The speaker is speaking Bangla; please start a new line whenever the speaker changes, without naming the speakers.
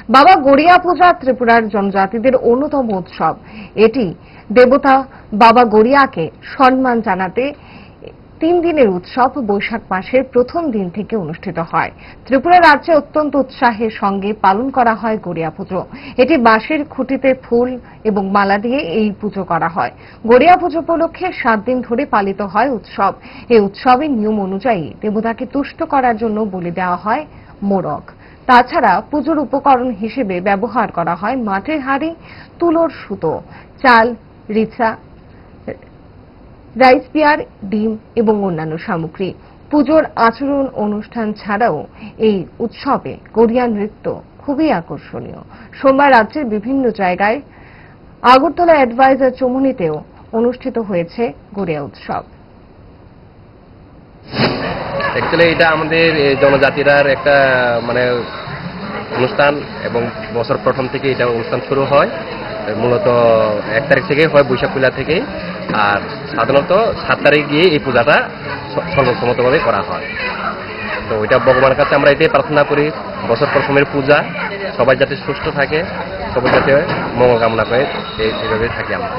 বাবা গড়িয়া পূজা ত্রিপুরার জনজাতিদের অন্যতম উৎসব। এটি দেবতা বাবা গড়িয়াকে সম্মান জানাতে 3 দিনের উৎসব বৈশাখ মাসের প্রথম দিন থেকে অনুষ্ঠিত হয়। ত্রিপুরা রাজ্যে অত্যন্ত উৎসাহের সঙ্গে পালন করা হয় গড়িয়া পুজো। এটি বাঁশের খুঁটিতে ফুল এবং মালা দিয়ে এই পুজো করা হয়। গড়িয়া পুজো উপলক্ষে 7 দিন ধরে পালিত হয় উৎসব। এই উৎসবের নিয়ম অনুযায়ী দেবতাকে তুষ্ট করার জন্য বলি দেওয়া হয় মোরগ। তাছাড়া পুজোর উপকরণ হিসেবে ব্যবহার করা হয় মাটির হাঁড়ি, তুলোর সুতো, চাল, রিচা, রাইস পিয়ার, ডিম এবং অন্যান্য সামগ্রী। পুজোর আচরণ অনুষ্ঠান ছাড়াও এই উৎসবে গড়িয়া নৃত্য খুবই আকর্ষণীয়। সোমবার রাজ্যের বিভিন্ন জায়গায় আগরতলা অ্যাডভাইজার চমুনিতেও অনুষ্ঠিত হয়েছে গড়িয়া উৎসব।
অ্যাকচুয়ালি এটা আমাদের জনজাতিরার একটা অনুষ্ঠান এবং বছর প্রথম থেকে এটা অনুষ্ঠান শুরু হয়। মূলত 1 তারিখ থেকে হয়, বৈশাখ পূজা থেকে। আর সাধারণত 7 তারিখ গিয়ে এই পূজাটা সর্বসম্মতভাবে করা হয়। তো এটা ভগবানের কাছে আমরা এটাই প্রার্থনা করি, বছর প্রথমের পূজা সবাই যাতে সুস্থ থাকে, সবাই যাতে মঙ্গল কামনা করে এইভাবে থাকি আমরা।